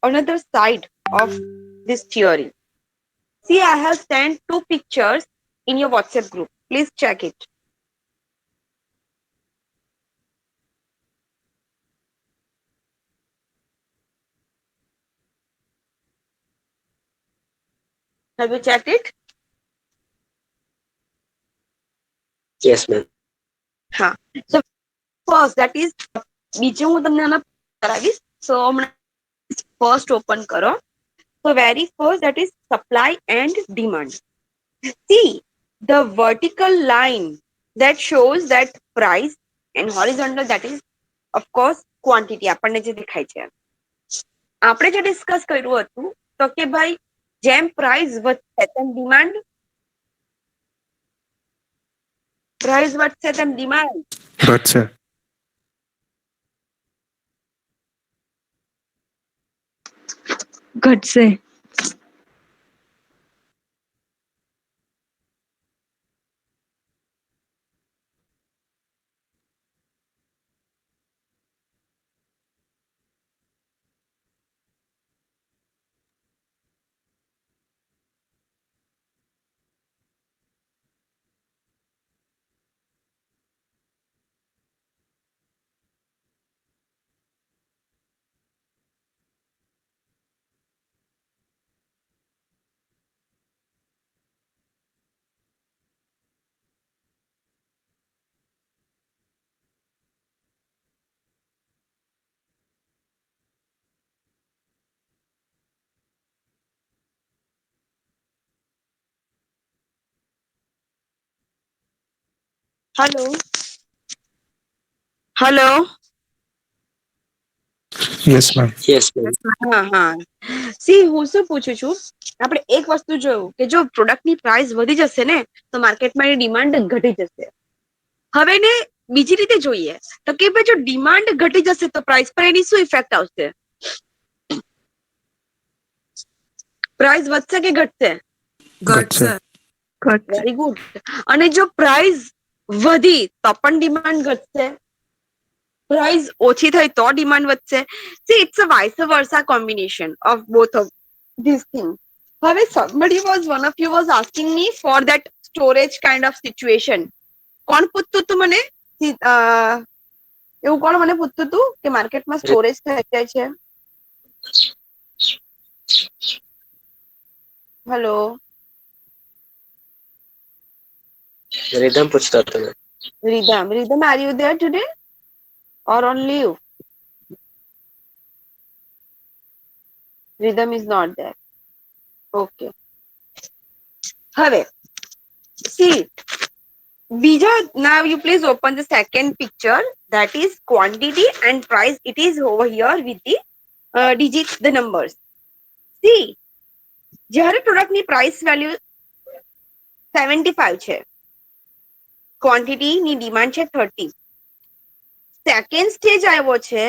another side of this theory. See, I have sent two pictures in your WhatsApp group. Please check it. Have you checked it? Yes, ma'am. હા. So first that is બીજું હું તમને આના કરાવીશ. So first open કરો. So very first that is supply and demand. See the vertical line that shows that price and horizontal that is of course quantity આપણને જે દેખાય છે. આપણે જે ડિસ્કસ કર્યું હતું તો કે ભાઈ જેમ પ્રાઇસ વધશે તેમ ડિમાન્ડ ઘટશે. ઘટશે. Hello hello yes ma'am. Yes, ma'am. હા હા સી હું શું પૂછું છું આપણે એક વસ્તુ જોયું કે જો પ્રોડક્ટની પ્રાઇસ વધી જશે ને તો માર્કેટમાં એની ડિમાન્ડ ઘટી જશે. હવે ને બીજી રીતે જોઈએ તો કે ભાઈ જો ડિમાન્ડ ઘટી જશે તો પ્રાઇસ પર એની શું ઇફેક્ટ આવશે? પ્રાઇસ વધશે કે ઘટશે? ઘટશે. ઘટશે. Very good. અને જો પ્રાઇસ વધી તો પણ ડિમાન્ડ ઘટશે, પ્રાઇસ ઓછી થઈ તો ડિમાન્ડ વધશે. See, it's a vice versa combination of both of these things. હવે one of you was asking me for that storage kind of situation. કોણ પૂછતું હતું મને? એવું કોણ મને પૂછતું હતું કે માર્કેટમાં સ્ટોરેજ થઈ જાય છે? હેલો Rhythm પૂછતો હતો મેં. Rhythm, are you there today or on leave? Rhythm is not there. Okay. હવે see બીજા, now you please open the second picture, that is quantity and price. It is over here with the digits, the numbers. See, જ્યારે પ્રોડક્ટની price value 75 છે, ક્વોન્ટિટીની demand છે 30, second stage આવ્યો છે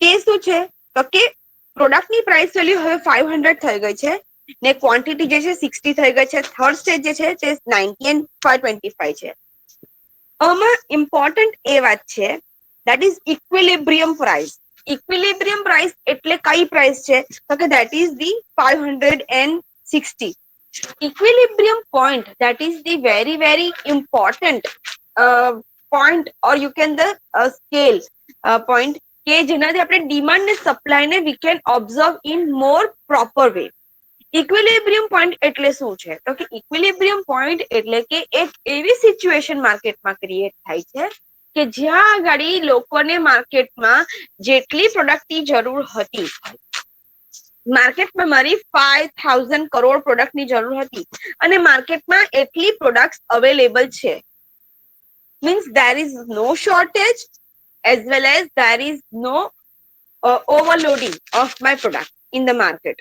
કે શું છે તો કે પ્રોડક્ટની પ્રાઇસ વેલ્યુ હવે 500 થઈ ગઈ છે ને ક્વોન્ટિટી જે છે 60 થઈ ગઈ છે. થર્ડ સ્ટેજ જે છે તે 90 and 525 છે. આમાં ઇમ્પોર્ટન્ટ એ વાત છે that is equilibrium price. Equilibrium price એટલે કઈ પ્રાઇસ છે તો કે that is the 560. Equilibrium point, that is the very very important point, or you can the scale point કે જેનાથી આપણે ડિમાન્ડ ને સપ્લાય ને we can observe in more proper way. Equilibrium point એટલે શું છે તો કે ઇક્વિલિબ્રિયમ પોઈન્ટ એટલે કે એક એવી સિચ્યુએશન માર્કેટમાં ક્રિએટ થાય છે કે જ્યાં આગળ લોકોને માર્કેટમાં જેટલી પ્રોડક્ટની જરૂર હતી, માર્કેટમાં મારી 5000 કરોડ પ્રોડક્ટની જરૂર હતી અને માર્કેટમાં એટલી પ્રોડક્ટ્સ અવેલેબલ છે. Means there is no shortage as well as there is no overloading of my product in the market.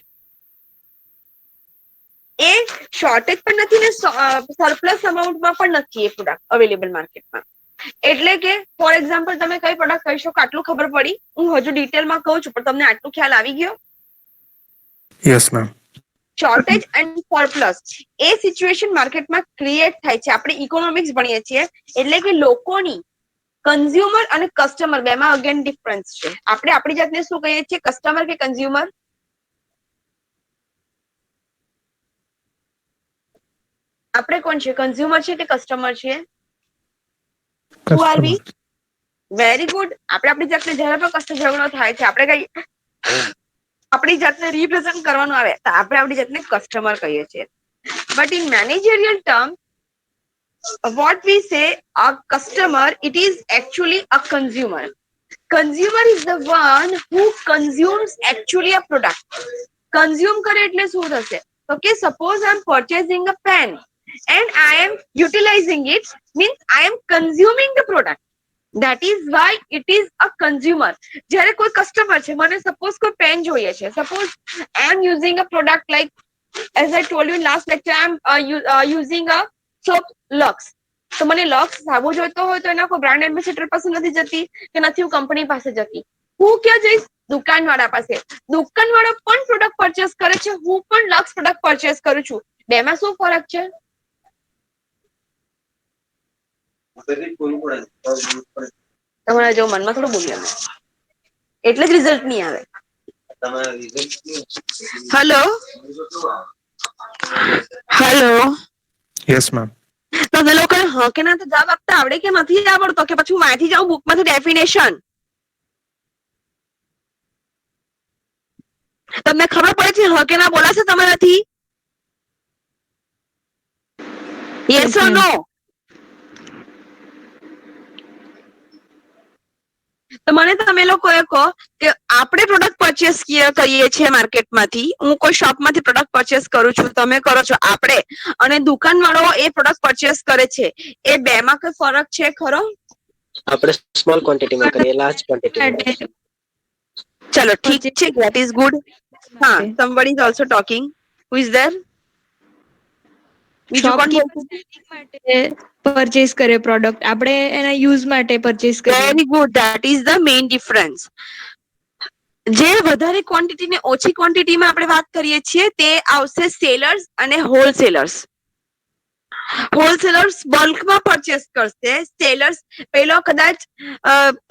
A shortage પણ નથી ને સરપ્લસ અમાઉન્ટમાં પણ નથી એ પ્રોડક્ટ અવેલેબલ માર્કેટમાં. એટલે કે ફોર એક્ઝામ્પલ તમે કઈ પ્રોડક્ટ કહી શકો આટલું ખબર પડી? હું હજુ ડિટેલમાં કહું છું પણ તમને આટલું ખ્યાલ આવી ગયો? Yes ma'am. Shortage and surplus A situation માર્કેટમાં ક્રિએટ થાય છે. આપણે ઇકોનોમિક્સ ભણીએ છીએ એટલે કે લોકોની કન્ઝ્યુમર અને કસ્ટમર બેમાં અગેન ડિફરન્સ છે. આપણે આપણી જાતને શું કહીએ છીએ, કસ્ટમર કે કન્ઝ્યુમર? આપણે કોણ છે, કન્ઝ્યુમર છે કે કસ્ટમર છે? Who are we? Customer. Very good. આપણે આપણી જાતને જ્યારે પણ કશું ઝઘડો થાય છે, આપણે કઈ આપણી જાતને રિપ્રેઝન્ટ કરવાનું આવે તો આપણે આપણી જાતને કસ્ટમર કહીએ છીએ. But in managerial term what we say a customer, it is actually a consumer. Consumer is the one who consumes actually a product. Consume કરે એટલે શું થશે? Okay, suppose I am purchasing a pen and I am utilizing it, means I am consuming the product. That is why it is a consumer. જ્યારે કોઈ customer છે, મને suppose કોઈ pen જોઈએ છે, suppose I am using a product like, as I told you in last lecture, I am using a soap Lux. તો મને luck સાબુ જોઈતો હોય તો એના કોઈ બ્રાન્ડ એમ્બેસેડર પાસે નથી જતી કે નથી હું કંપની પાસે જતી, હું ક્યાં જઈશ? દુકાનવાળા પાસે. દુકાનવાળો પણ પ્રોડક્ટ પરચેસ કરે છે, હું પણ લક્સ પ્રોડક્ટ પરચેસ કરું છું. બેમાં શું ફરક છે? તમારા જો મનમાં થોડું બોલ્યા એટલે જ રિઝલ્ટ નહીં આવે. Hello hello, Yes, ma'am. તમે લોકોને હ કે ના તો જવાબ આપતા આવડે કે નથી આવડતો, કે પછી હું વાંચી જાઉં બુકમાંથી ડેફિનેશન? તમને ખબર પડે છે હ કે ના બોલાશે તમારાથી? યસ ઓર નો? તો મને તમે લોકો એ કહો કે આપણે પ્રોડક્ટ પરચેસ કરીએ છીએ માર્કેટમાંથી, હું કોઈ શોપમાંથી પ્રોડક્ટ પરચેસ કરું છું, તમે કરો છો, આપણે, અને દુકાનવાળો એ પ્રોડક્ટ પરચેસ કરે છે, એ બેમાં કોઈ ફરક છે ખરો? આપણે સ્મોલ ક્વોન્ટિટીમાં કરીએ, લાર્જ ક્વોન્ટિટીમાં. ચલો ઠીક છે, ધેટ ઇઝ ગુડ. હા, somebody is also talking. Who is there? બીજું કોણ બોલતું? માટે પરચેસ કરે પ્રોડક્ટ, આપણે એના યુઝ માટે પરચેસ કરીએ. Very good, that is the main difference. જે વધારે ક્વોન્ટિટી ને ઓછી ક્વોન્ટિટીમાં આપણે વાત કરીએ છીએ તે આવશે સેલર્સ અને હોલસેલર્સ. હોલસેલર્સ બલ્કમાં પરચેસ કરશે, સેલર્સ પેલો કદાચ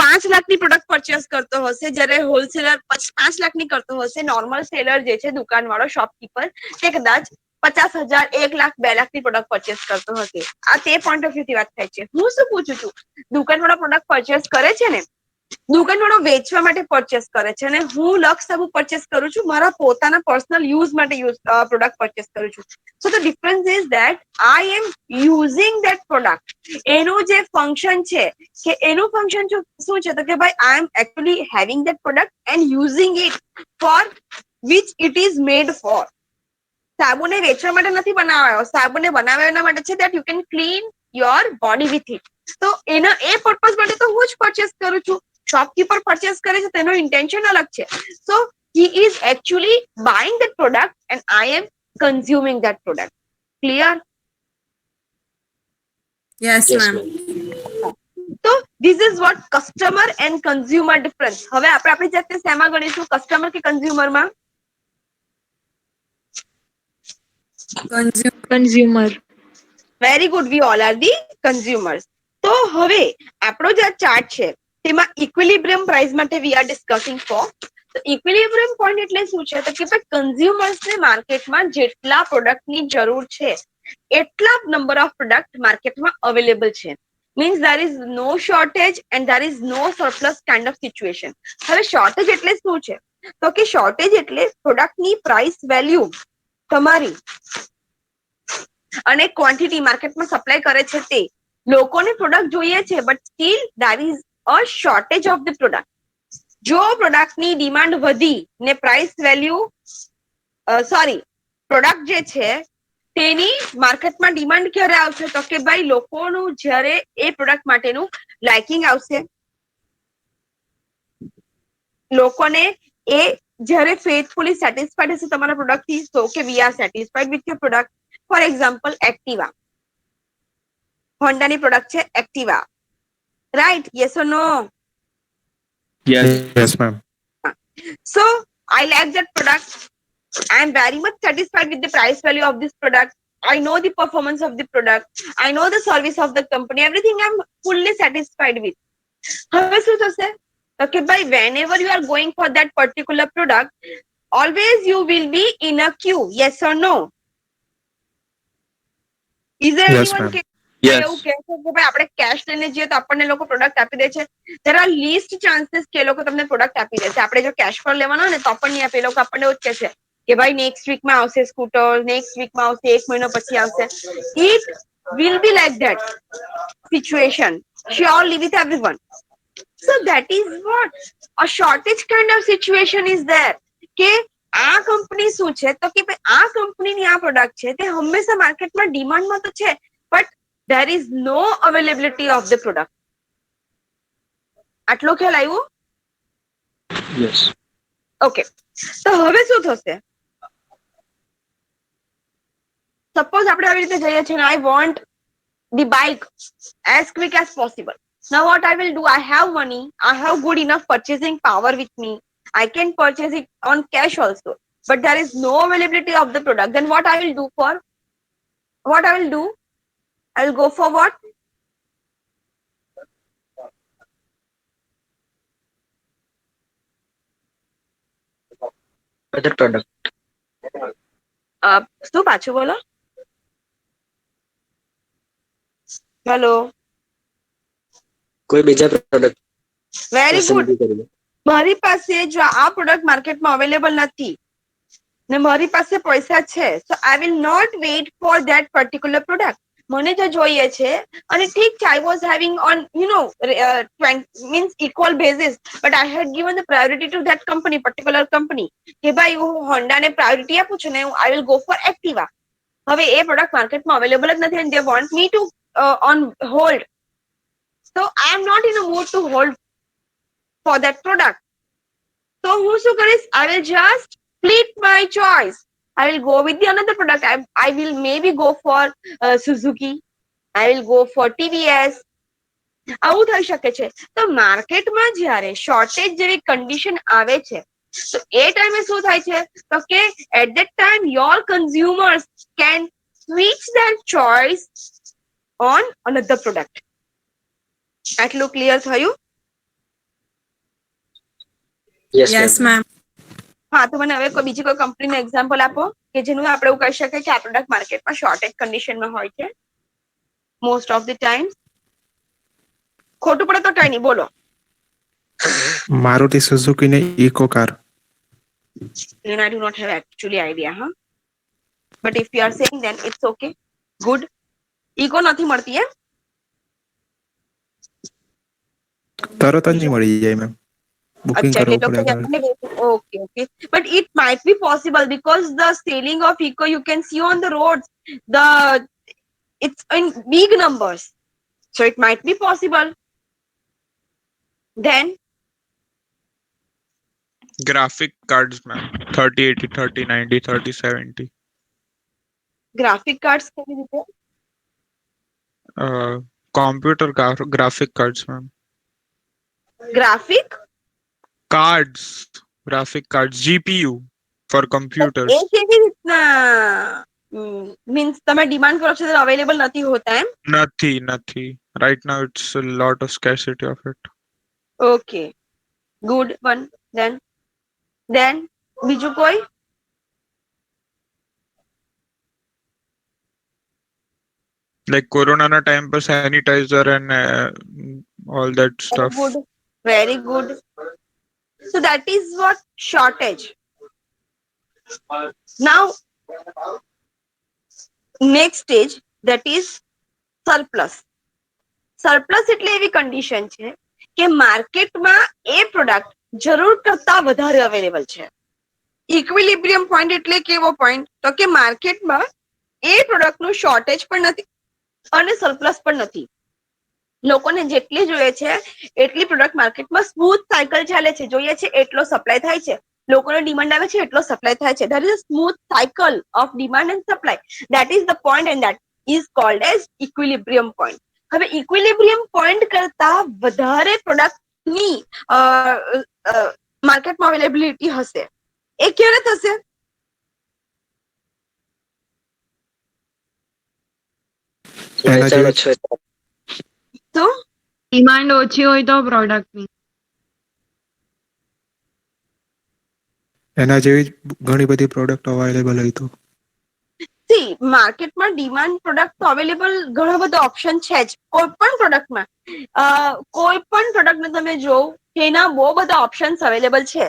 5 લાખની પ્રોડક્ટ પરચેસ કરતો હશે, જ્યારે હોલસેલર 5 લાખની કરતો હશે. નોર્મલ સેલર જે છે, દુકાનવાળો શોપકીપર, તે કદાચ 50,000, 1 લાખ, 2 લાખની પ્રોડક્ટ પરચેસ કરતો હશે. આ તે પોઈન્ટ ઓફ વ્યૂથી વાત થાય છે. હું શું પૂછું છું, દુકાનવાળો પ્રોડક્ટ પરચેસ કરે છે ને, દુકાનવાળો વેચવા માટે પરચેસ કરે છે, અને હું લક્ષ સાબુ પરચેસ કરું છું મારા પોતાના પર્સનલ યુઝ માટે પ્રોડક્ટ પરચેસ કરું છું. So the difference is that I am using that product. એનું જે ફંક્શન છે કે એનું ફંક્શન શું છે, તો કે ભાઈ I am actually having that product and using it for which it is made for. સાબુને વેચવા માટે નથી બનાવ્યો, સાબુને બનાવ્યો એના માટે છે that you can clean your body with it. તો એના એ પર્પઝ માટે તો હું જ પરચેસ કરું છું. શોપકીપર પરચેસ કરે છે તેનો ઇન્ટેન્શન અલગ છે. So he is actually buying that product and I am consuming that product. Clear? Yes, Yes, ma'am. ma'am. તો this is what customer and consumer difference. હવે આપણે આપણી જાતને શેમાં ગણીશું, કસ્ટમર કે કન્ઝ્યુમરમાં? Consumer. Very good, we all are the consumers. તો હવે આપણો જે ચાર્ટ છે તેમાં ઇક્વિલિબ્રિયમ પ્રાઇસ માટે વી આર ડિસ્કસિંગ ફોર. તો ઇક્વિલિબ્રિયમ પોઈન્ટ એટલે શું છે, તો કે ભાઈ કન્ઝ્યુમર્સને માર્કેટમાં જેટલા પ્રોડક્ટની જરૂર છે એટલા નંબર ઓફ પ્રોડક્ટ માર્કેટમાં અવેલેબલ છે. Means there is no shortage and there is no surplus kind of situation. હવે શોર્ટેજ એટલે શું છે, તો કે શોર્ટેજ એટલે પ્રોડક્ટની પ્રાઇસ વેલ્યુ તમારી અને ક્વોન્ટિટી માર્કેટમાં સપ્લાય કરે છે તે. લોકોને પ્રોડક્ટ જોઈએ છે but still there is a shortage of the product. જો પ્રોડક્ટની ડિમાન્ડ વધી ને પ્રાઇસ વેલ્યુ પ્રોડક્ટ જે છે તેની માર્કેટમાં ડિમાન્ડ ક્યારે આવશે, તો કે ભાઈ લોકોનું જ્યારે એ પ્રોડક્ટ માટેનું લાઇકિંગ આવશે, લોકોને એ જ્યારે ફેથફુલી સેટિસ્ફાઈડ હશે તમારા પ્રોડક્ટથી, તો કે we are satisfied with your product. For example Activa, હોન્ડાની પ્રોડક્ટ છે Activa, right? Yes or no? Yes, ma'am. So I like that product. I am very much satisfied with the price value of this product. I know the performance of the product. I know the service of the company. Everything I'm fully satisfied with. હવે શું થશે તો કે ભાઈ whenever you are going for that particular product, always you will be in a queue. Yes or no? Is there Yes, anyone ma'am. એવું કહે છે કે ભાઈ આપણે કેશ લઈને જઈએ તો આપણને લોકો પ્રોડક્ટ આપી દે છે? there are least chances કે એ લોકો તમને પ્રોડક્ટ આપી દે છે. આપણે જો કેશ પર લેવાનો હોય ને તો પણ નહીં આપે. એ લોકો આપણને એવું જ કહે છે કે ભાઈ નેક્સ્ટ વીકમાં આવશે સ્કૂટર, નેક્સ્ટ વીકમાં આવશે, 1 મહિનો પછી આવશે. It will be like that situation surely with everyone. So that is what a shortage kind of situation is there. કે આ કંપની શું છે તો કે ભાઈ આ કંપનીની આ પ્રોડક્ટ છે તે હંમેશા માર્કેટમાં ડિમાન્ડમાં તો છે, but there is no availability of the product. આટલો ખ્યાલ આવ્યો? Yes. ઓકે, તો હવે શું થશે? સપોઝ આપણે આવી રીતે જઈએ છીએ, I want the bike as quick as possible. Now what I will do, I have money, I have good enough purchasing power with me, I can purchase it on cash also, but there is no availability of the product. Then what I will do, I will go for what? Other product. શું પાછું બોલો? Hello, કોઈ બીજા product very good. પસંદગી કરીએ. મારી પાસે જો આ પ્રોડક્ટ માર્કેટમાં અવેલેબલ નથી ને મારી પાસે પૈસા છે, so I will not wait for that particular product. મને જો જોઈએ છે અને ઠીક છે, I was having on 20 means equal basis, but I had given the priority to that company, particular company. કે ભાઈ હું હોન્ડા ને પ્રાયોરિટી આપું છું ને, I will go for Activa. હવે એ પ્રોડક્ટ માર્કેટમાં અવેલેબલ જ નથી and they want me to on hold, so I am not in a mood to hold for that product. So હું શું કરીશ? I will just split my choice. I will go with the another product. I will maybe go for Suzuki. I will go for TVS. આવું થઈ શકે છે. તો માર્કેટમાં જ્યારે શોર્ટેજ જેવી કન્ડિશન આવે છે તો એ ટાઈમે શું થાય છે તો કે at that time your consumers can switch their choice on another product. આટલું ક્લિયર થયું? Yes, ma'am. હા, તો મને હવે કોઈ બીજી કોઈ કંપનીનું એક્ઝામ્પલ આપો કે જેનું આપણે એવું કહી શકીએ કે આ પ્રોડક્ટ માર્કેટમાં શોર્ટેજ કન્ડિશનમાં હોય છે મોસ્ટ ઓફ ધ ટાઈમ. ખોટું પડે તો કઈ નહીં, બોલો. Maruti Suzuki ને Eco car. Then I do not have actually idea, huh? But if you are saying then it's okay. Good. Eco નથી મળતી એમ? તરત જ નહીં મળી જાય મેમ, બુકિંગ અચ્છા, એટલે કરવું પડે. okay, okay. But it might be possible because the selling of Eco you can see on the roads. It's in big numbers. So it might be possible. Then graphic cards, ma'am. 3080, 3090, 3070. graphic cards કેવી રીતે? Computer graphic cards, ma'am. Graphic? Graphic cards, GPU for computers. એ કેવી રીતના means તમે demand કરો છો તો available નથી હોતા એમ? Nothing. Right now, it's a lot of scarcity of it. Okay, good one. Then બીજું કોઈ? Like Corona na time per sanitizer and all that stuff. Good, very good. So that is what shortage. Now next stage, that is surplus. Surplus એટલે એવી condition છે કે માર્કેટમાં એ product જરૂર કરતા વધારે અવેલેબલ છે. ઇક્વિલિબ્રિયમ પોઈન્ટ એટલે કેવો પોઈન્ટ તો કે માર્કેટમાં એ પ્રોડક્ટનું શોર્ટેજ પણ નથી અને સરપ્લસ પણ નથી. લોકોને જેટલી જોઈએ છે એટલી પ્રોડક્ટ માર્કેટમાં સ્મૂથ સાયકલ ચાલે છે. જોઈએ છે એટલો સપ્લાય થાય છે, લોકોને ડિમાન્ડ આવે છે એટલો સપ્લાય થાય છે. There is a smooth cycle of demand and supply. That is the point and that is called as equilibrium point. હવે ઇક્વિલિબ્રિયમ પોઈન્ટ કરતા વધારે પ્રોડક્ટની માર્કેટમાં અવેલેબિલિટી હશે. એ ક્યારે થશે? એના વેચાણ જેવું ઓછું હોય. તો ડિમાન્ડ ઓછી હોય તો પ્રોડક્ટની. એના જેવી જ ઘણી બધી પ્રોડક્ટ અવેલેબલ હોય તો સી માર્કેટમાં ડિમાન્ડ પ્રોડક્ટ તો અવેલેબલ ઘણા બધા ઓપ્શન છે જ કોઈ પણ પ્રોડક્ટમાં. કોઈ પણ પ્રોડક્ટને તમે જોવો કે એના બહુ બધા ઓપ્શન્સ અવેલેબલ છે.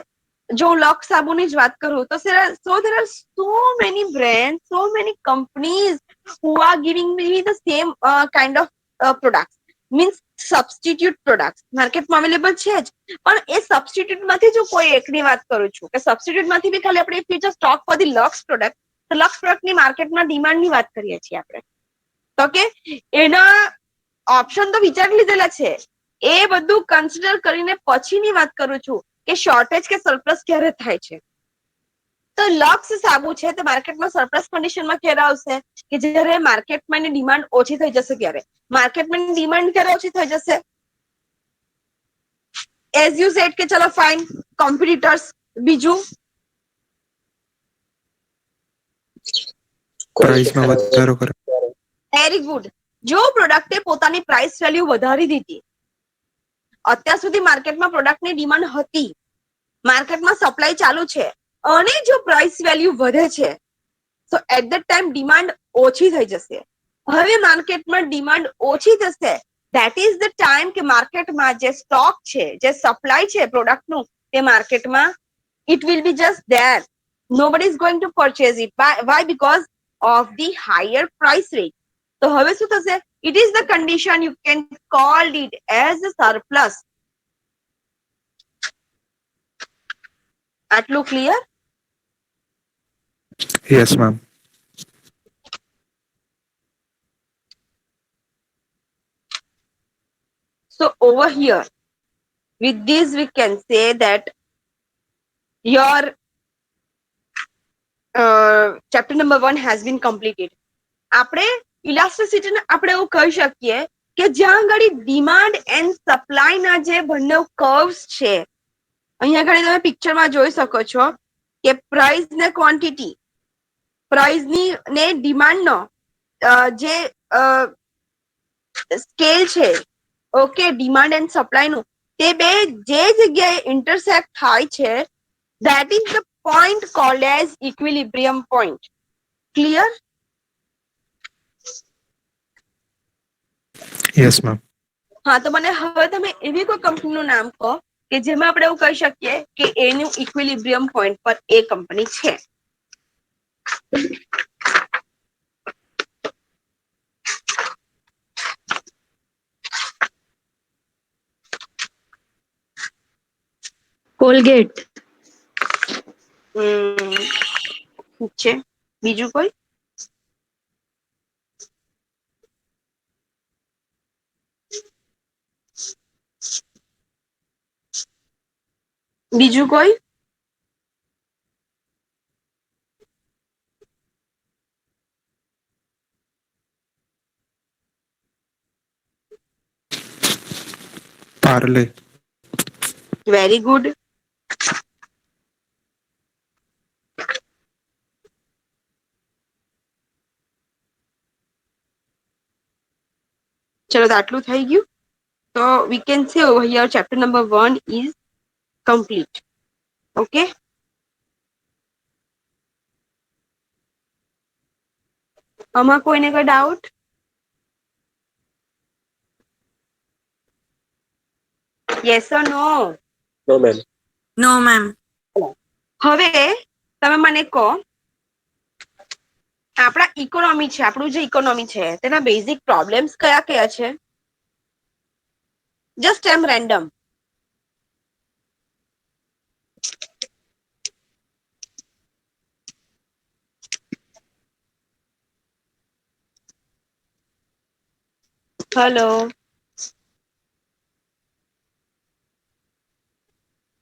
જો હું લક્સ સાબુની જ વાત કરું તો there are so many brands, so many companies who are giving me the same kind of products. Means substitute products માર્કેટમાં અવેલેબલ છે જ. પણ એ સબસ્ટિટ્યુટ માંથી જો કોઈ એકની વાત કરું છું કે સબસ્ટિટ્યુટ માંથી બી ખાલી આપણે future stock for the luck product, તો લક્સ પ્રોડક્ટની માર્કેટમાં ડિમાન્ડની વાત કરીએ છીએ આપણે, તો કે એના ઓપ્શન તો વિચારી લીધેલા છે. એ બધું કન્સિડર કરીને પછીની વાત કરું છું કે શોર્ટેજ કે સરપ્લસ ક્યારે થાય છે. તો લક્સ સાબુ છે તે માર્કેટમાં સરપ્લસ કન્ડિશનમાં ક્યારે આવશે કે જ્યારે માર્કેટમાં એની ડિમાન્ડ ઓછી થઈ જશે ત્યારે. માર્કેટમાં એની ડિમાન્ડ ક્યારે ઓછી થઈ જશે? એઝ યુ સેડ કે ચલો ફાઇન કોમ્પિટિટર્સ. બીજું પ્રાઇસમાં વધારો કરે. Very good. જો પ્રોડક્ટે પોતાની પ્રાઇસ વેલ્યુ વધારી દીધી, અત્યાર સુધી માર્કેટમાં પ્રોડક્ટની ડિમાન્ડ હતી, માર્કેટમાં સપ્લાય ચાલુ છે અને જો પ્રાઇસ વેલ્યુ વધે છે તો એટ ધ ટાઈમ ડિમાન્ડ ઓછી થઈ જશે. હવે માર્કેટમાં ડિમાન્ડ ઓછી થશે, ધેટ ઇઝ ધ ટાઈમ કે માર્કેટમાં જે સ્ટોક છે, જે સપ્લાય છે પ્રોડક્ટનું, તે માર્કેટમાં it will be just there. Nobody is going to purchase it. Why? Because of the higher price rate. તો હવે શું થશે? It is the condition you can call it as a surplus. આટલું clear? Yes ma'am. So over here, with this we can say that your chapter number 1 has been completed. આપણે ઇલાસ્ટિસિટીને આપણે એવું કહી શકીએ કે જ્યાં આગળ ડિમાન્ડ એન્ડ સપ્લાયના જે બંને કર્વ્સ છે, અહીંયા આગળ તમે પિક્ચરમાં જોઈ શકો છો કે પ્રાઇસ ને ક્વોન્ટિટી, પ્રાઇસની ને ડિમાન્ડનો જે સ્કેલ છે, ઓકે, ડિમાન્ડ એન્ડ સપ્લાયનું, તે બે જે જગ્યાએ ઇન્ટરસેક્ટ થાય છે, that is the point called as equilibrium point. Clear? Yes ma'am. હા, તો મને હવે તમે એવી કોઈ કંપનીનું નામ કહો કે જેમાં આપણે એવું કહી શકીએ કે એનું ઇક્વિલિબ્રિયમ પોઈન્ટ પર એ કંપની છે. કોલગેટ. ઠીક છે. બીજું કોઈ? બીજું કોઈ? પાર્લે. Very good. ચલો, તો આટલું થઈ ગયું. તો we can say over here chapter number 1 is complete. Okay? આમાં કોઈને કોઈ doubt? Yes or no? No ma'am. No ma'am. હવે તમે મને કહો, આપણા ઇકોનોમી છે, આપણું જે ઇકોનોમી છે તેના બેઝિક પ્રોબ્લેમ્સ કયા કયા છે? જસ્ટ એમ રેન્ડમ. હેલો.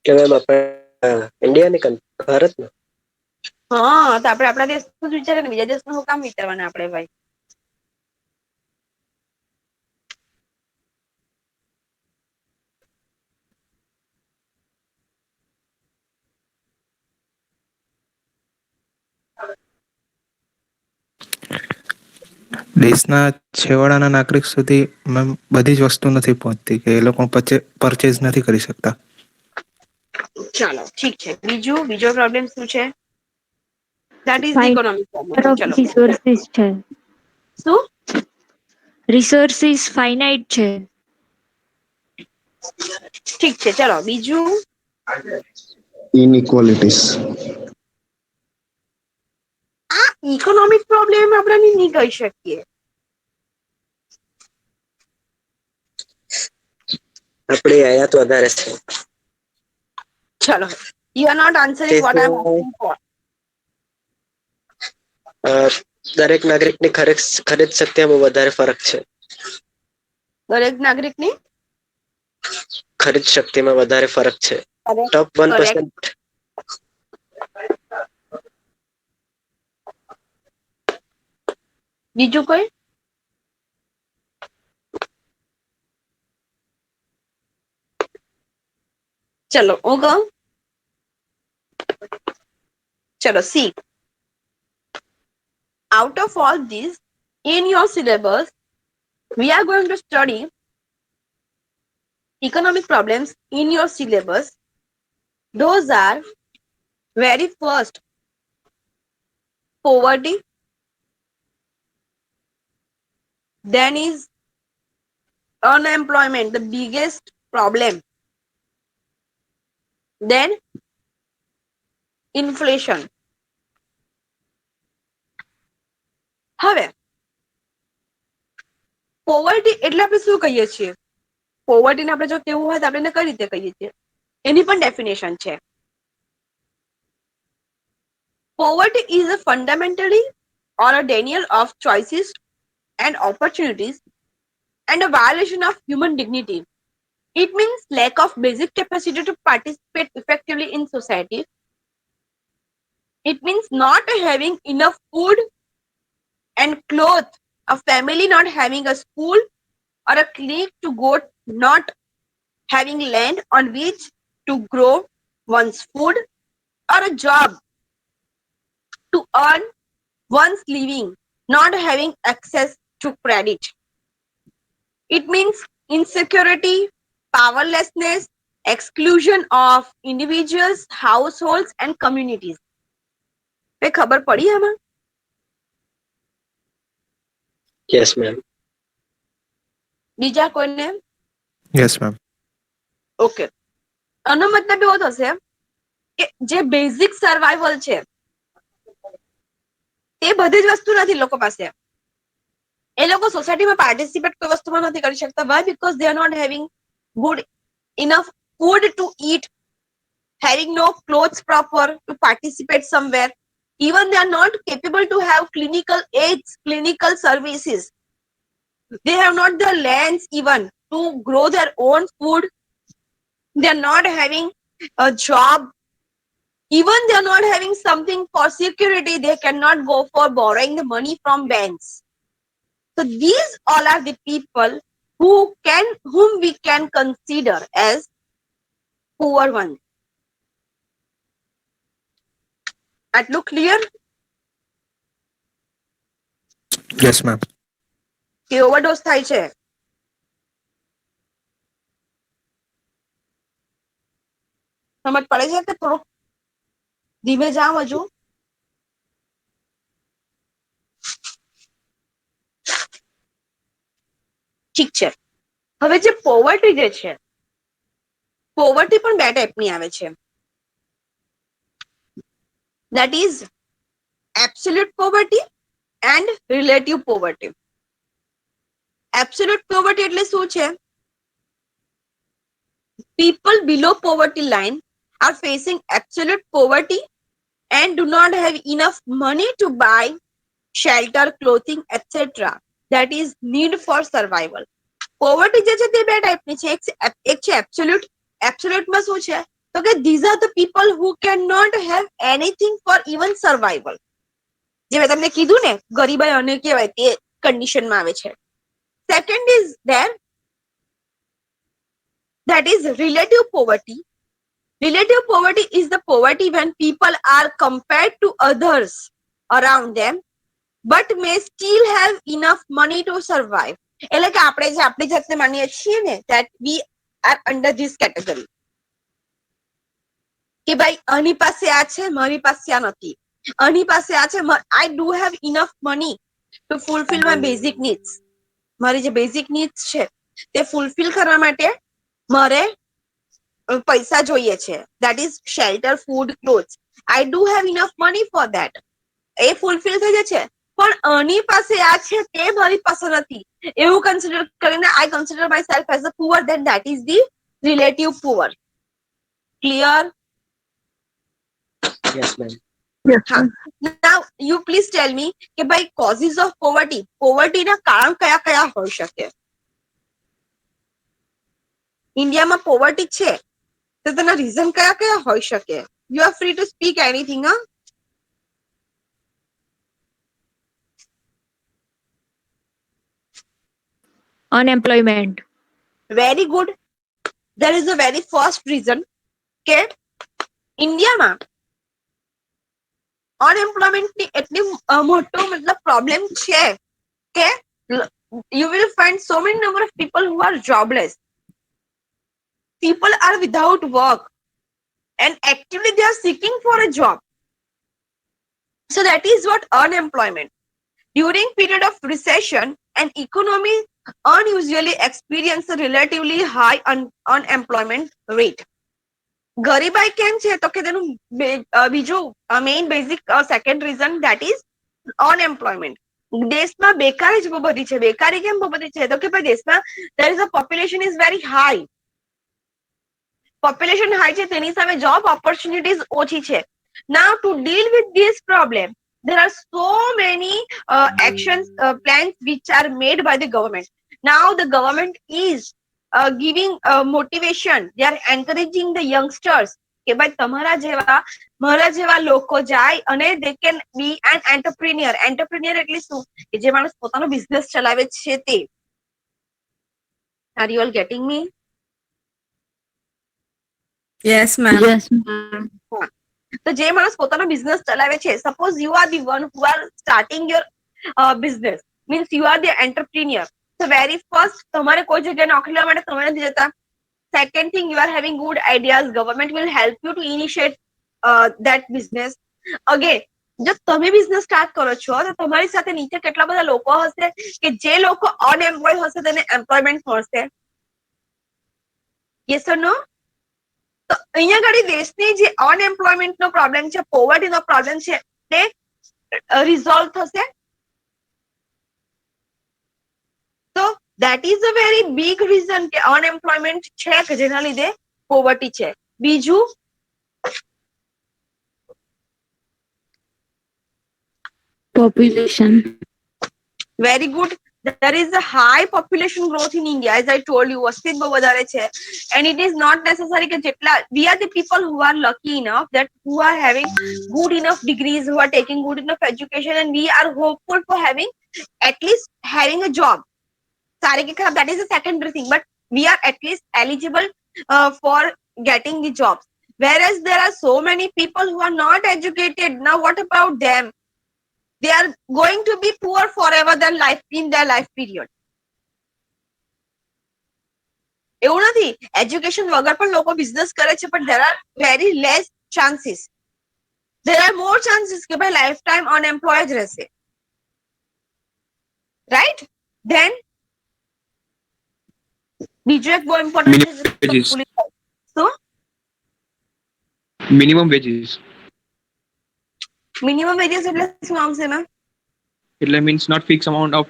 કે મેમ આપણે ઇન્ડિયાની ભારતમાં હા, તો આપણે આપણા દેશનું જ વિચારે ને, બીજા દેશનું શું કામ વિચારવાના આપણે ભાઈ? દેશના છેવાડાના નાગરિક સુધી મેમ બધી જ વસ્તુ નથી પહોંચતી કે એ લોકો પરચેઝ નથી કરી શકતા. ચાલો ઠીક છે. બીજો પ્રોબ્લેમ શું છે? That is the economic problem. ચલો રિસોર્સિસ છે. શું? રિસોર્સિસ ફાઇનાઇટ છે. ઠીક છે. ચલો બીજું. inequalities, આ ઇકોનોમિક પ્રોબ્લેમ આપણે નહીં કહી શકીએ. આપણી આયાત વધારે છે. ચલો you are not answering what I am asking for. દરેક નાગરિકની ખરીદ શક્તિમાં વધારે ફરક છે. દરેક નાગરિકની ખરીદ શક્તિમાં વધારે ફરક છે. ટોપ 1%. બીજું કોઈ? ચલો હું કહું. ચલો C. Out of all these, in your syllabus, we are going to study economic problems in your syllabus. Those are very first, poverty, then is unemployment, the biggest problem, then inflation. હવે poverty એટલે આપણે શું કહીએ છીએ? પોવર્ટીને આપણે જો કેવું હોય તો આપણે એને કઈ રીતે કહીએ છીએ? એની પણ ડેફિનેશન છે. Poverty is a fundamentally or a denial of choices and opportunities and a violation of human dignity. It means lack of basic capacity to participate effectively in society. It means not having enough food and clothes, a family not having a school or a clinic to go, not having land on which to grow one's food or a job to earn one's living, not having access to credit. It means insecurity, powerlessness, exclusion of individuals, households and communities. पे खबर पड़ी हमें? Yes ma'am. બીજા કોઈને? Yes ma'am. Okay. આનો મતલબ એવો થશે કે જે બેઝિક સર્વાઈવલ છે તે બધી જ વસ્તુ નથી લોકો પાસે. એ લોકો સોસાયટીમાં પાર્ટિસિપેટ કોઈ વસ્તુમાં નથી કરી શકતા. Why? Because they are not having good enough food to eat, having no clothes proper to participate somewhere. Even they are not capable to have clinical aids, clinical services. They have not the lands even to grow their own food. They are not having a job. Even they are not having something for security. They cannot go for borrowing the money from banks. So these all are the people whom we can consider as poor ones. આટલું clear? Yes ma'am. કે overdose થાય છે? સમજ પડે છે કે થોડુંક ધીમે જાઓ હજુ? ઠીક છે. હવે જે પોવર્ટી જે છે, પોવર્ટી પણ બે ટાઈપની આવે છે. that is absolute poverty and relative poverty. Absolute poverty એટલે શું છે? People below poverty line are facing absolute poverty and do not have enough money to buy shelter, clothing, etc. That is need for survival. Poverty જે છે તે બે ટાઈપની છે. એક છે absolute. Absolute માં શું છે? તો કે these are the people who cannot have anything for even survival. જે મેં તમને કીધું ને, ગરીબાઈ અને કહેવાય તે કન્ડિશનમાં આવે છે. Second is there, that is relative poverty. Relative poverty is the poverty when people are compared to others around them. but may still have enough money to survive. એટલે કે આપણે જે આપણી જાતને માનીએ છીએ ને that we are under this category. કે ભાઈ આની પાસે આ છે, મારી પાસે આ નથી. આની પાસે આ છે, I do have enough money to fulfill my basic needs. મારી જે basic needs છે તે fulfill કરવા માટે મારે પૈસા જોઈએ છે. That is shelter, food, clothes. I do have enough money for that. A fulfil થઈ જાય છે, પણ આની પાસે આ છે તે મારી પાસે નથી એવું કન્સિડર કરીને I consider myself as a poor, then that is the relative poor. Clear? Yes, ma'am. હા. Now you please tell me કે ભાઈ causes of poverty, poverty ના કારણ કયા કયા હોઈ શકે? ઇન્ડિયામાં પોવર્ટી છે તો તેના રીઝન કયા કયા હોઈ શકે? You are free to speak anything, huh? Unemployment. Very good. There is a very first reason કે ઇન્ડિયામાં અનએમ્પ્લોયમેન્ટની એટલી મોટો મતલબ પ્રોબ્લેમ છે કે you will find so many number of people who are jobless. People are without work and actively they are seeking for a job. So that is what unemployment. During period of recession, an economy unusually experience a relatively high unemployment rate. ગરીબાઈ કેમ છે તો કે તેનું બીજું main basic second reason that is unemployment. દેશમાં બેકારી જ બહુ બધી છે. બેકારી કેમ બહુ બધી છે તો કે ભાઈ દેશમાં there is a population is very high. Population high છે તેની સામે જોબ ઓપોર્ચ્યુનિટીઝ ઓછી છે. Now to deal with this problem, there are so many actions plans which are made by the government. Now the government is giving motivation. They are encouraging the youngsters કે ભાઈ તમારા જેવા મારા જેવા લોકો જાય અને they can be an entrepreneur. Entrepreneur એટલે શું? કે જે માણસ પોતાનો બિઝનેસ ચલાવે છે તે. Are you all getting me? Yes, ma'am. તો જે માણસ પોતાનો બિઝનેસ ચલાવે છે, suppose you are the one who are starting your business, means you are the entrepreneur. તો વેરી ફર્સ્ટ તમારે કોઈ જગ્યાએ નોકરી લેવા માટે તમે નથી જતા. Second thing, you are having good ideas, government will help you to initiate that business. Again જો તમે બિઝનેસ સ્ટાર્ટ કરો છો તો તમારી સાથે નીચે કેટલા બધા લોકો હશે કે જે લોકો અનએમ્પ્લોય હશે તેને એમ્પ્લોયમેન્ટ મળશે. યસ ઓર નો? તો અહીંયા આગળ દેશની જે અનએમ્પ્લોયમેન્ટનો પ્રોબ્લેમ છે, પોવર્ટીનો પ્રોબ્લેમ છે તે રિઝોલ્વ થશે. તો that is a very big reason કે અનએમ્પ્લોયમેન્ટ છે કે જેના લીધે પોવર્ટી છે. બીજું Population. very good. There is a high population growth in India, as I told you. વસ્તી બહુ વધારે છે. And it is not necessary કે જેટલા we are the people who are lucky enough that who are having good enough degrees, who are taking good enough education, and we are hopeful for having at least having a job. સારી કે ખરાબ, that is a secondary thing, but we are at least eligible for getting the jobs. Whereas there are so many people who are not educated. Now what about them? They are going to be poor forever in their life period. એવું નથી, education વગર પણ લોકો business કરે છે, પણ there are very less chances. There are more chances કે ભાઈ લાઈફ ટાઈમ અનએમ્પ્લોય જ રહેશે. રાઈટ? ધેન બીજું એક બહુ ઇમ્પોર્ટન્ટ શું? Minimum veggies. મિનિમમ વેજીસ એટલે શું આવશે એમાં? એટલે means not fixed amount of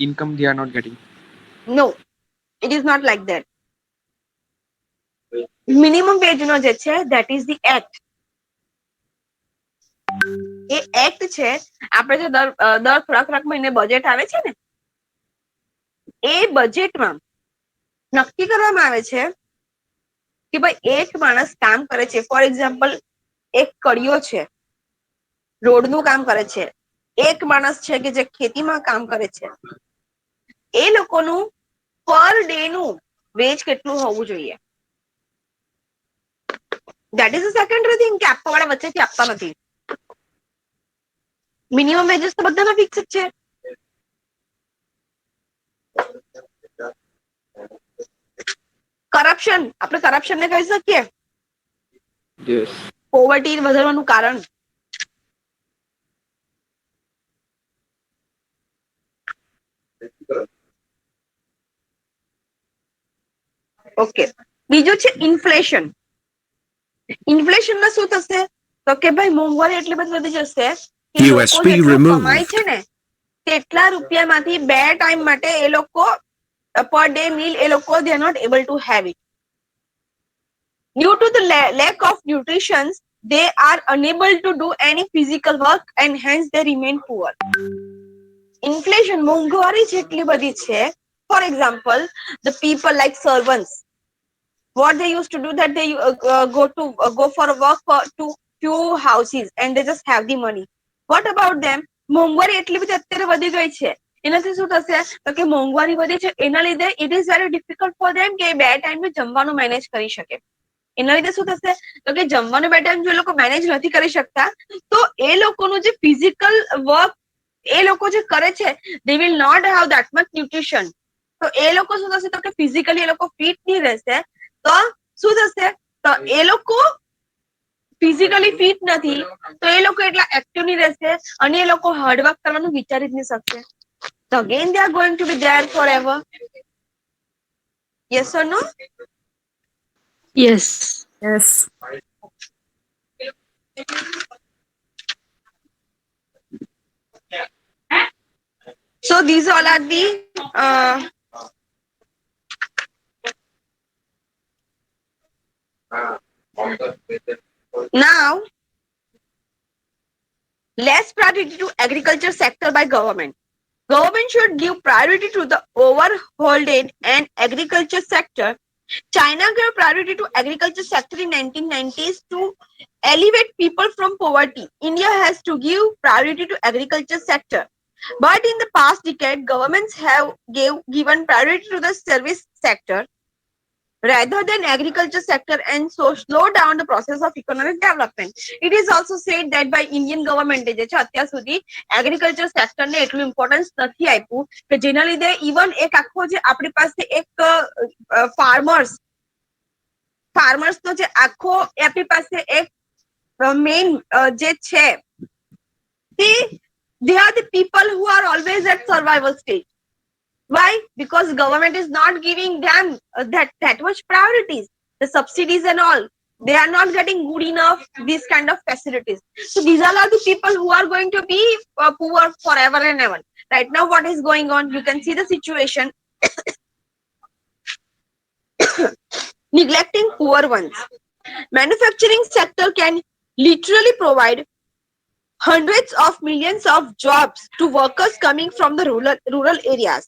income they are not getting. No, it is not like that. Minimum wage નો જે છે that is the act. એ એક્ટ છે, આપણે જે દર થોડાક મહિને બજેટ આવે છે ને, એ બજેટમાં નક્કી કરવામાં આવે છે કે ભાઈ એક માણસ કામ કરે છે. ફોર એક્ઝામ્પલ, એક કડિયો છે, રોડનું કામ કરે છે. એક માણસ છે કે જે ખેતીમાં કામ કરે છે. એ લોકોનું પર ડે નું વેજ કેટલું હોવું જોઈએ? That is a secondary thing કે આપવા વાળા વચ્ચેથી આપતા નથી. મિનિમમ વેજીસ તો બધાના ફિક્સ જ છે. કરપ્શન, આપણે કરપ્શન ને કહી શકીએ યસ. પોવર્ટી વધારવાનું કારણ. ઓકે, બીજું છે ઇન્ફ્લેશન. ઇન્ફ્લેશનમાં શું થશે તો કે ભાઈ મોંઘવારી એટલી બધી વધી જશે કે લોકો જેટલું કમાય છે ને તેટલા રૂપિયામાંથી 2 ટાઈમ માટે એ લોકો પર ડે મીલ એ લોકો they are not able to have it. Due to the lack of nutrition, they are unable to do any physical work and hence they remain poor. Inflation, મોંઘવારી જેટલી બધી છે. For example, the people like servants, what they used to do that they go for a work to few houses and they just have the money. What about them? મોંઘવારી એટલી બધી અત્યારે વધી ગઈ છે, એનાથી શું થશે તો કે મોંઘવારી વધી છે એના લીધે it is very difficult for them કે 2 ટાઈમ જમવાનું મેનેજ કરી શકે. એના લીધે શું થશે તો કે જમવાનું 2 ટાઈમ જો એ લોકો મેનેજ નથી કરી શકતા તો એ લોકોનું જે ફિઝિકલ વર્ક એ લોકો જે કરે છે they will not have that much nutrition. તો એ લોકો શું થશે તો કે ફિઝિકલી એ લોકો ફિટ નહીં રહેશે તો શું થશે તો એ લોકો ફિઝિકલી ફિટ નથી તો એ લોકો એટલા એક્ટિવ નહીં રહેશે અને એ લોકો હાર્ડવર્ક કરવાનું વિચારી જ નહીં શકશે. તો again they are going to be there forever. Yes or no? Yes. Yes. So these all are the now less priority to agriculture sector by government. Government should give priority to the overhauled and agriculture sector. China gave priority to agriculture sector in 1990s to elevate people from poverty. India has to give priority to agriculture sector. But in the past decade, governments have given priority to the service sector rather than agriculture sector and so slow down the process of economic development. It is also said that by Indian government જે છે અત્યાર સુધી agriculture sector ને એટલું importance નથી આપ્યું કે જેના લીધે ઇવન એક આખો જે આપણી પાસે એક farmers નો જે આખો આપણી પાસે એક મેઇન જે છે તે they are the people who are always at survival stage. Why? Because government is not giving them that much priorities, the subsidies and all. They are not getting good enough these kind of facilities. So these all are the people who are going to be poor forever and ever. Right now, what is going on? You can see the situation. Neglecting poor ones. Manufacturing sector can literally provide hundreds of millions of jobs to workers coming from the rural areas.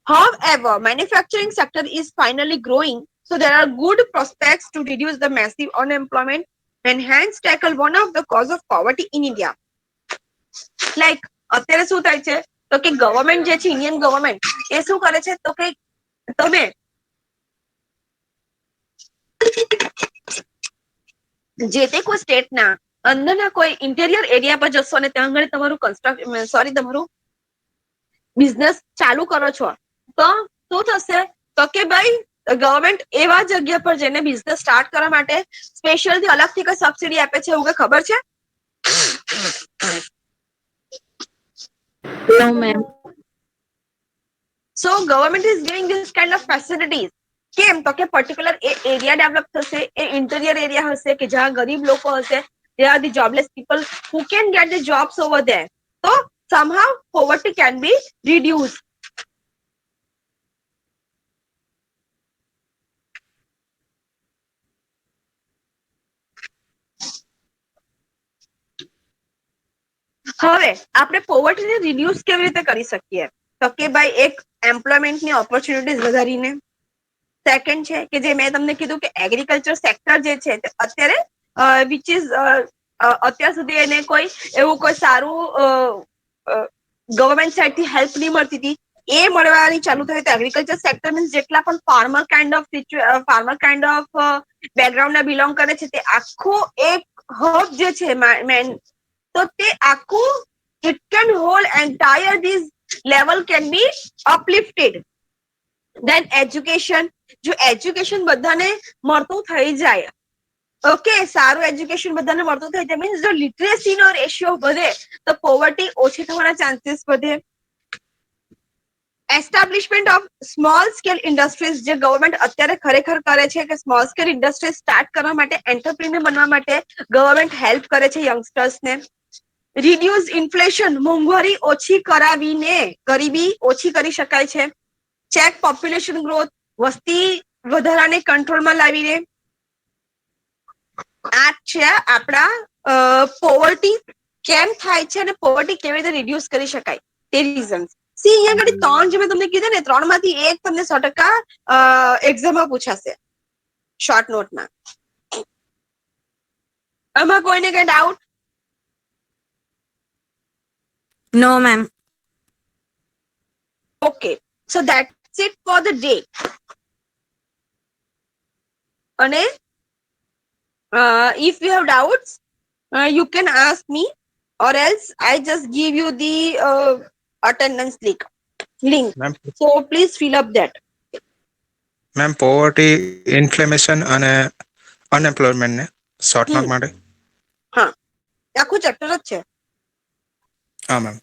However, manufacturing sector is finally growing, so there are good prospects to reduce the massive unemployment and hence tackle one of the cause of poverty in India. Like અત્યારે શું થાય છે તો કે government જે છે Indian government એ શું કરે છે તો કે તમે જે તે કોઈ સ્ટેટના અંદરના કોઈ ઇન્ટેરિયર એરિયા પર જશો અને ત્યાં આગળ તમારું તમારું બિઝનેસ ચાલુ કરો છો તો શું થશે તો કે ભાઈ ગવર્મેન્ટ એવા જગ્યા પર જઈને બિઝનેસ સ્ટાર્ટ કરવા માટે સ્પેશિયલથી અલગથી કઈ સબસિડી આપે છે એવું કઈ ખબર છે? No, ma'am. So government is giving this kind of facilities. કેમ તો કે પર્ટિક્યુલર એરિયા ડેવલપ થશે એ ઇન્ટેરિયર એરિયા હશે કે જ્યાં ગરીબ લોકો હશે they are the jobless people who can get the jobs over there. So somehow poverty can be reduced. હવે આપણે પોવર્ટીને રિડ્યુસ કેવી રીતે કરી શકીએ તો કે ભાઈ એક એમ્પ્લોયમેન્ટની ઓપોર્ચ્યુનિટીઝ વધારીને. સેકન્ડ છે કે જે મેં તમને કીધું કે એગ્રીકલ્ચર સેક્ટર જે છે તે અત્યારે વિચ ઇઝ અત્યાર સુધી એને કોઈ એવું કોઈ સારું ગવર્મેન્ટ સાઈડથી હેલ્પ નહીં મળતી હતી એ મળવાની ચાલુ થઈ તો એગ્રીકલ્ચર સેક્ટર મીન્સ જેટલા પણ ફાર્મર કાઇન્ડ ઓફ બેકગ્રાઉન્ડના બિલોંગ કરે છે તે આખું એક હબ જે છે મેન તો તે આખું it can hold entire this level can be uplifted. Then education, જો એજ્યુકેશન બધાને મળતું થઈ જાય, ઓકે, સારું એજ્યુકેશન બધાને મળતું થઈ જાય મીન્સ જો લિટરેસીનો રેશિયો વધે તો પોવર્ટી ઓછી થવાના ચાન્સીસ વધે. Establishment of small scale industries, જે ગવર્મેન્ટ અત્યારે ખરેખર કરે છે કે સ્મોલ સ્કેલ ઇન્ડસ્ટ્રીઝ સ્ટાર્ટ કરવા માટે, એન્ટરપ્રિન્યોર બનવા માટે ગવર્મેન્ટ હેલ્પ કરે છે યંગસ્ટર્સને. રિડ્યુસ ઇન્ફ્લેશન, મોંઘવારી ઓછી કરાવીને ગરીબી ઓછી કરી શકાય છે. ચેક પોપ્યુલેશન ગ્રોથ, વસ્તી વધારાને કંટ્રોલમાં લાવીને. આ છે આપણા પોવર્ટી કેમ થાય છે અને પોવર્ટી કેવી રીતે રિડ્યુસ કરી શકાય તે રીઝન્સ. સી અહીંયા આગળ ત્રણ જે મેં તમને કીધા ને, ત્રણમાંથી એક તમને 100% એક્ઝામમાં પૂછાશે શોર્ટ નોટમાં. આમાં કોઈને કઈ doubt? No, ma'am. Okay, so that's it for the day. And if you have doubts, you can ask me, or else I just give you the attendance link. Ma'am So please fill up that. Ma'am poverty, inflammation અને unemployment ને short mark માટે. આખું chapter જ છે. હા ma'am.